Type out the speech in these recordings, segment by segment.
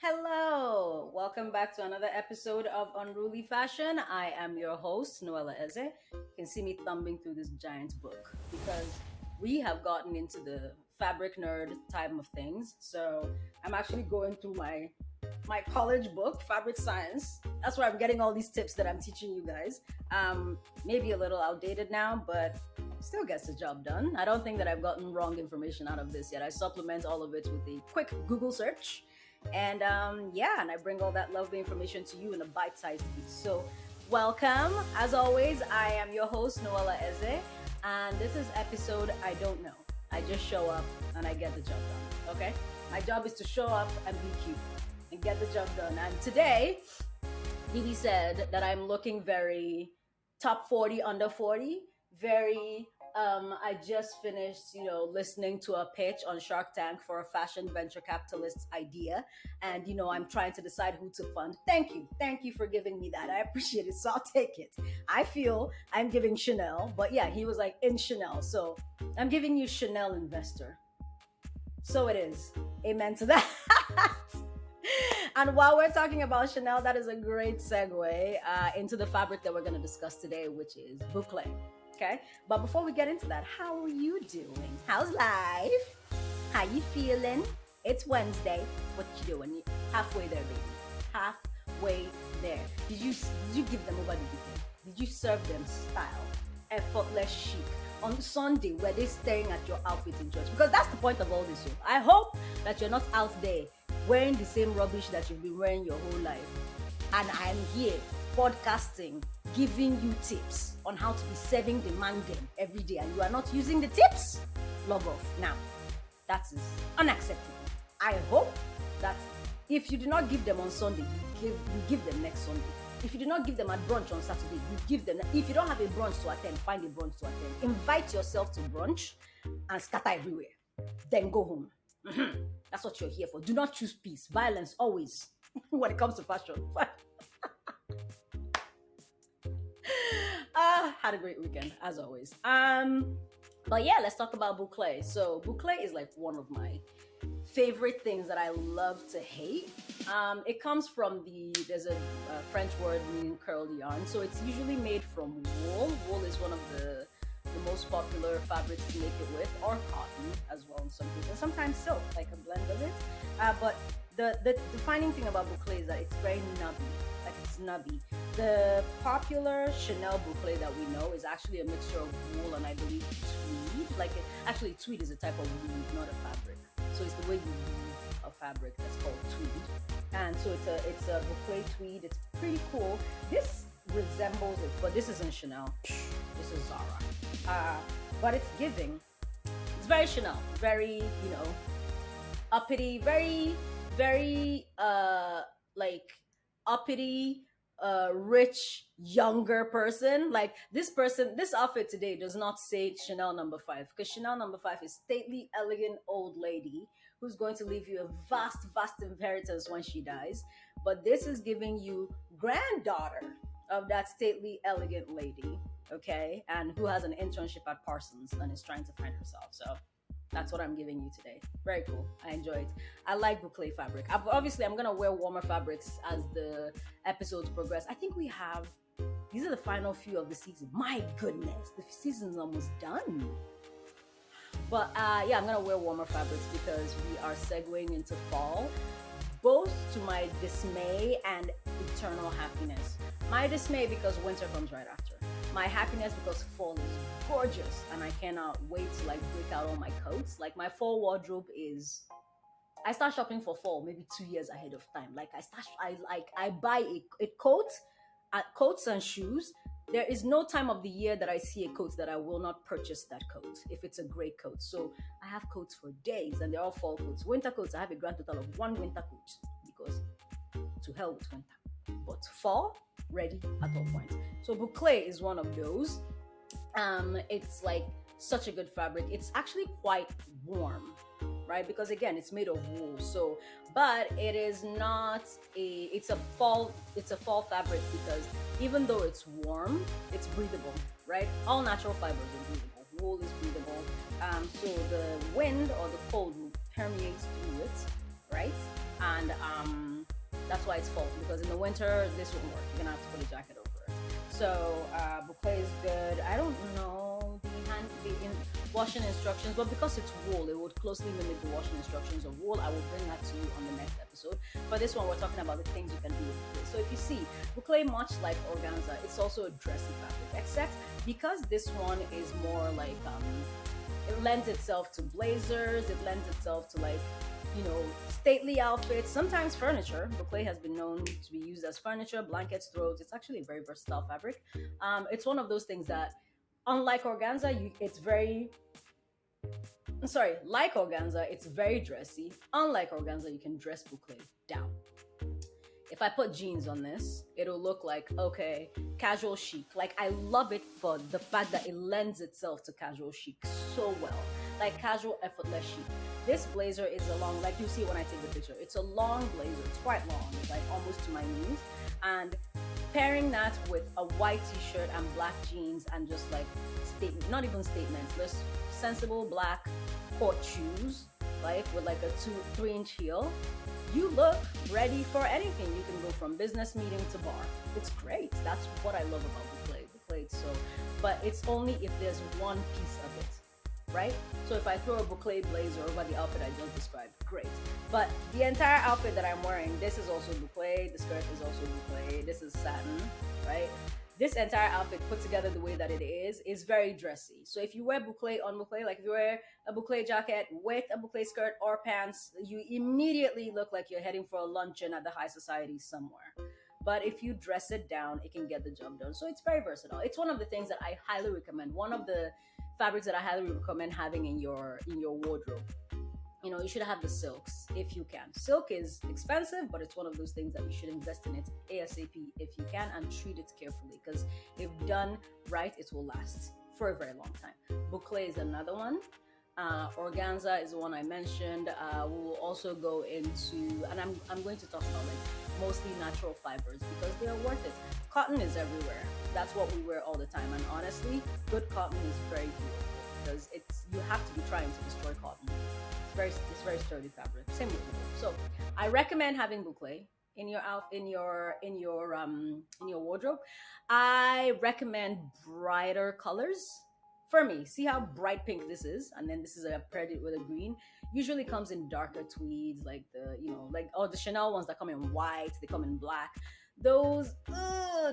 Hello, welcome back to another episode of Unruly Fashion. I am your host, Noella Eze. You can see me thumbing through this giant book because we have gotten into the fabric nerd type of things. So I'm actually going through my college book, Fabric Science. That's where I'm getting all these tips that I'm teaching you guys. Maybe a little outdated now, but still gets the job done. I don't think that I've gotten wrong information out of this yet. I supplement all of it with a quick Google search and I bring all that lovely information to you in a bite-sized piece. So, welcome. As always, I am your host, Noella Eze, and this is episode I don't know. I just show up and I get the job done. Okay? My job is to show up and be cute and get the job done. And today, Didi said that I'm looking very top 40, under 40, very I just finished, listening to a pitch on Shark Tank for a fashion venture capitalist's idea. And, I'm trying to decide who to fund. Thank you. Thank you for giving me that. I appreciate it. So I'll take it. I feel I'm giving Chanel, but yeah, he was like in Chanel. So I'm giving you Chanel investor. So it is. Amen to that. And while we're talking about Chanel, that is a great segue into the fabric that we're going to discuss today, which is Bouclé. Okay, but before we get into that, how are you doing? How's life? How you feeling? It's Wednesday. What you doing? You halfway there, baby. Halfway there. Did you give them over the weekend? Did you serve them style, effortless chic? On Sunday, were they staring at your outfit in church? Because that's the point of all this. I hope that you're not out there wearing the same rubbish that you've been wearing your whole life. And I'm here podcasting, giving you tips on how to be serving the man them every day, and you are not using the tips, log off now. That is unacceptable. I hope that if you do not give them on Sunday, you give them next Sunday. If you do not give them at brunch on Saturday, you give them. If you don't have a brunch to attend, find a brunch to attend. Invite yourself to brunch and scatter everywhere. Then go home. That's what you're here for. Do not choose peace. Violence always when it comes to fashion. Had a great weekend as always. But yeah, let's talk about bouclé. So bouclé is like one of my favorite things that I love to hate. It comes from there's a French word meaning curled yarn. So it's usually made from wool. Wool is one of the most popular fabrics to make it with, or cotton as well in some cases, and sometimes silk, like a blend of it. But the defining thing about bouclé is that it's very nubby, like it's nubby. The popular Chanel bouclé that we know is actually a mixture of wool and I believe tweed. Actually tweed is a type of weave, not a fabric. So it's the way you weave a fabric that's called tweed. And so it's a bouclé tweed. It's pretty cool. This resembles it, but this isn't Chanel. This is Zara. But it's giving. It's very Chanel, very, uppity, very uppity, rich, younger person. Like this outfit today does not say Chanel number 5, because Chanel number 5 is stately, elegant old lady who's going to leave you a vast inheritance when she dies. But this is giving you granddaughter of that stately, elegant lady, okay, and who has an internship at Parsons and is trying to find herself. So that's what I'm giving you today. Very cool. I enjoy it. I like bouclé fabric. Obviously, I'm gonna wear warmer fabrics as the episodes progress. I think these are the final few of the season. My goodness, the season's almost done. But yeah, I'm gonna wear warmer fabrics because we are segueing into fall, both to my dismay and eternal happiness. My dismay because winter comes right after. My happiness because fall is gorgeous and I cannot wait to break out all my coats. Like my fall wardrobe I start shopping for fall maybe 2 years ahead of time. I buy a coat, coats and shoes. There is no time of the year that I see a coat that I will not purchase that coat if it's a great coat. So I have coats for days and they're all fall coats. Winter coats, I have a grand total of 1 winter coat because to hell with winter. But fall, ready at all points. So bouclé is one of those. It's like such a good fabric. It's actually quite warm, right? Because again, it's made of wool. So, but it is not it's a fall fabric because even though it's warm, it's breathable, right? All natural fibers are breathable. Wool is breathable. So the wind or the cold will permeate through it, right? And That's why it's fall, because in the winter this won't work. You're gonna have to put a jacket over it. So boucle is good. I don't know the washing instructions, but because it's wool, it would closely mimic the washing instructions of wool. I will bring that to you on the next episode. For this one, we're talking about the things you can do with boucle. So if you see, boucle, much like organza, it's also a dressy fabric, except because this one is more like it lends itself to blazers. It lends itself to like, stately outfits, sometimes furniture. Boucle has been known to be used as furniture, blankets, throws. It's actually a very versatile fabric. It's one of those things that, unlike organza, it's very, sorry, like organza, it's very dressy. Unlike organza, you can dress boucle down. If I put jeans on this, it'll look like, okay, casual chic. Like, I love it for the fact that it lends itself to casual chic so well. Like casual, effortless chic. This blazer is a long, like you see when I take the picture, it's a long blazer. It's quite long, it's like almost to my knees. And pairing that with a white t-shirt and black jeans and just like statement, not even statements, just sensible black court shoes, like with like a 3-inch heel, you look ready for anything. You can go from business meeting to bar. It's great. That's what I love about boucle. Boucle, so, but it's only if there's one piece of it, right? So if I throw a boucle blazer over the outfit I just described, great. But the entire outfit that I'm wearing, this is also boucle. The skirt is also boucle. This is satin, right? This entire outfit put together the way that it is very dressy. So if you wear boucle on boucle, like if you wear a boucle jacket with a boucle skirt or pants, you immediately look like you're heading for a luncheon at the high society somewhere. But if you dress it down, it can get the job done. So it's very versatile. It's one of the things that I highly recommend. One of the fabrics that I highly recommend having in your wardrobe. You should have the silks if you can. Silk is expensive, but it's one of those things that you should invest in it ASAP if you can, and treat it carefully, because if done right, it will last for a very long time. Boucle is another one. Organza is the one I mentioned. We will also go into, and I'm going to talk about like mostly natural fibers because they are worth it. Cotton is everywhere. That's what we wear all the time, and honestly, good cotton is very beautiful because you have to be trying to destroy cotton. It's very sturdy fabric. Same with wool. So I recommend having boucle in your wardrobe. I recommend brighter colors. For me, see how bright pink this is, and then this is a paired it with a green. Usually comes in darker tweeds, like the Chanel ones that come in white, they come in black. Those,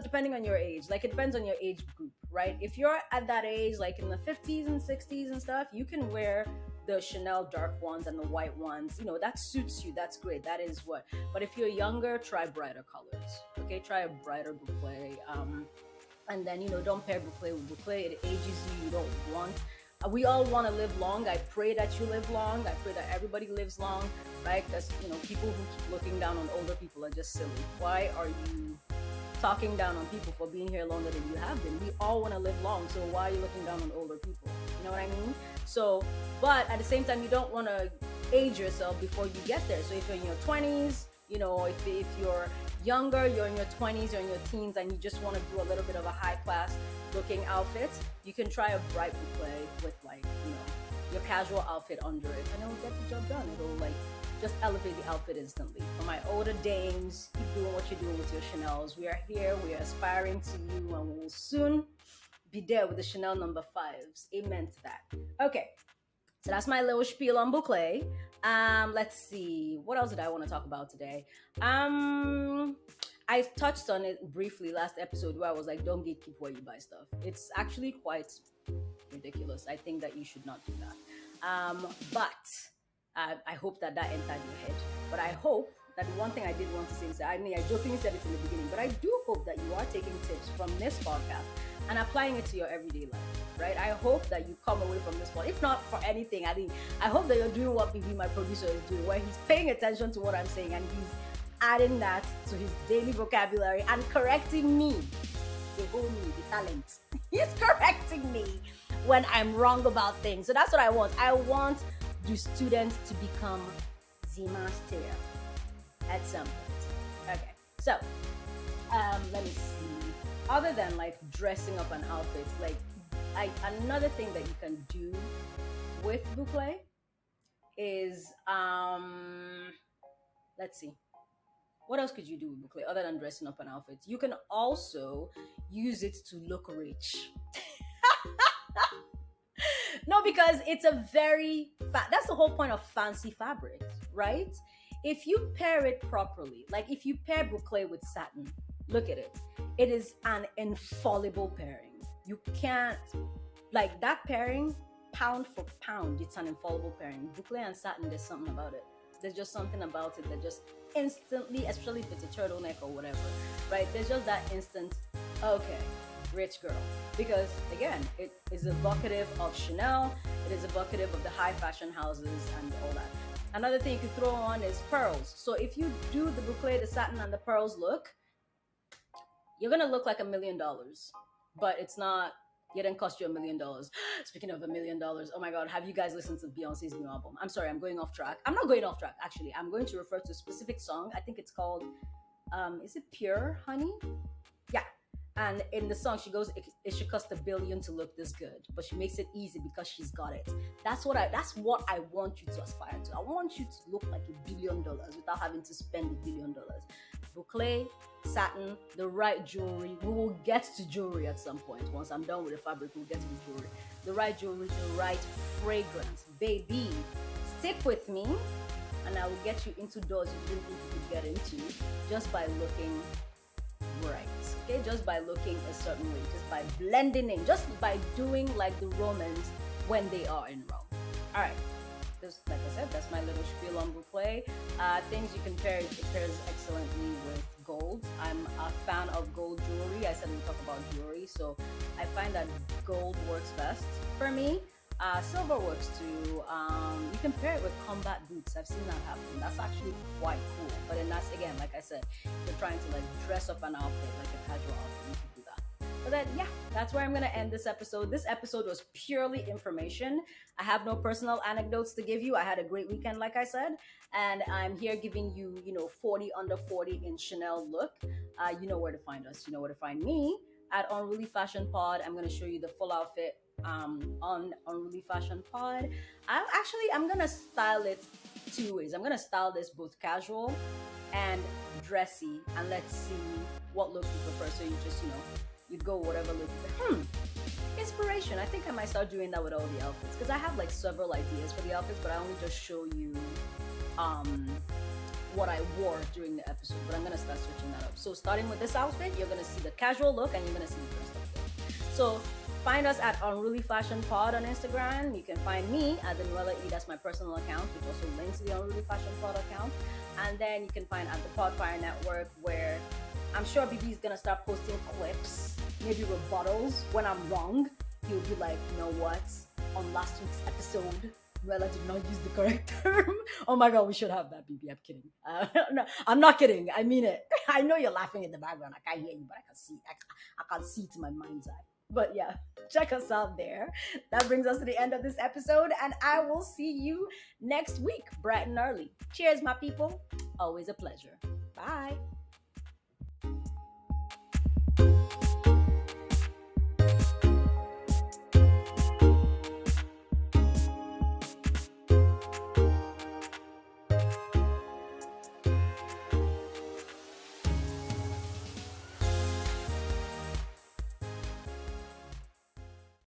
depending on your age, like it depends on your age group, right? If you're at that age, like in the 50s and 60s and stuff, you can wear the Chanel dark ones and the white ones. That suits you. That's great. That is what. But if you're younger, try brighter colors. Okay, try a brighter boucle. And then don't pair boucle with boucle. It ages you. You don't want. We all want to live long. I pray that you live long. I pray that everybody lives long, right? Because people who keep looking down on older people are just silly. Why are you talking down on people for being here longer than you have been? We all want to live long, so why are you looking down on older people? You know what I mean? So, but at the same time, you don't want to age yourself before you get there. So if you're in your 20s, if you're younger, you're in your 20s, you're in your teens, and you just want to do a little bit of a high class looking outfit, you can try a bright boucle with your casual outfit under it, and it'll get the job done. It'll just elevate the outfit instantly. For my older dames, keep doing what you're doing with your Chanels. We are here, we are aspiring to you, and we will soon be there with the Chanel number 5s. Amen to that. Okay, so that's my little spiel on boucle. Let's see, what else did I want to talk about today? I touched on it briefly last episode where I was like, don't gatekeep where you buy stuff. It's actually quite ridiculous. I think that you should not do that. But I hope that entered your head. But I hope that one thing I did want to say is, I jokingly said it in the beginning, but I do hope that you are taking tips from this podcast and applying it to your everyday life, right? I hope that you come away from this one, if not for anything, I hope that you're doing what BB, my producer, is doing, where he's paying attention to what I'm saying and he's adding that to his daily vocabulary and correcting me, the whole me, the talent. He's correcting me when I'm wrong about things. So that's what I want. I want the students to become the master at some point. Okay, so let me see. Other than dressing up an outfit, another thing that you can do with boucle is let's see. What else could you do with boucle other than dressing up an outfit? You can also use it to look rich. No, because it's a that's the whole point of fancy fabrics, right? If you pair it properly, like if you pair boucle with satin, look at it. It is an infallible pairing. You can't, like that pairing, pound for pound, it's an infallible pairing. Boucle and satin, there's something about it. There's just something about it that just instantly, especially if it's a turtleneck or whatever, right? There's just that instant, okay, rich girl. Because again, it is evocative of Chanel, it is evocative of the high fashion houses and all that. Another thing you could throw on is pearls. So if you do the boucle, the satin, and the pearls look, you're gonna look like $1 million, but it's not. It didn't cost you $1 million. Speaking of $1 million, oh my God, have you guys listened to Beyonce's new album? I'm sorry, I'm going off track. I'm not going off track, actually. I'm going to refer to a specific song. I think it's called, is it Pure Honey? Yeah. And in the song, she goes, it should cost $1 billion to look this good, but she makes it easy because she's got it. That's what I want you to aspire to. I want you to look like $1 billion without having to spend $1 billion. Boucle, satin, the right jewelry. We will get to jewelry at some point. Once I'm done with the fabric, we'll get to the jewelry. The right jewelry, the right fragrance. Baby, stick with me and I will get you into doors you didn't think you could get into just by looking right. Okay, just by looking a certain way, just by blending in, just by doing like the Romans when they are in Rome. All right. Just like I said, that's my little spiel on boucle. Things you can pair, it pairs excellently with gold. I'm a fan of gold jewelry. I said we talk about jewelry, so I find that gold works best for me. Silver works too. You can pair it with combat boots. I've seen that happen. That's actually quite cool. But then that's again, like I said, if you're trying to like dress up an outfit, like a casual outfit, you can do that. But then, yeah, that's where I'm gonna end this episode. This episode was purely information. I have no personal anecdotes to give you. I had a great weekend, like I said, and I'm here giving you, 40 under 40 in Chanel look. You know where to find us. You know where to find me at Unruly Fashion Pod. I'm gonna show you the full outfit on Unruly Fashion Pod. I'm gonna style it two ways. I'm gonna style this both casual and dressy, and let's see what look you prefer. So you just you go whatever look you prefer. Inspiration. I think I might start doing that with all the outfits because I have like several ideas for the outfits, but I only just show you what I wore during the episode. But I'm gonna start switching that up. So starting with this outfit, you're gonna see the casual look and you're gonna see the dressed up look. So find us at Unruly Fashion Pod on Instagram. You can find me at the Noella E. That's my personal account, which also links to the Unruly Fashion Pod account. And then you can find at the Podfire Network, where I'm sure BB is gonna start posting clips, maybe rebuttals when I'm wrong. He'll be like, you know what? On last week's episode, Noella did not use the correct term. Oh my God, we should have that, BB. I'm kidding. No, I'm not kidding. I mean it. I know you're laughing in the background. I can't hear you, but I can see. I can see to my mind's eye. But yeah, check us out there. That brings us to the end of this episode, and I will see you next week, bright and early. Cheers, my people. Always a pleasure. Bye.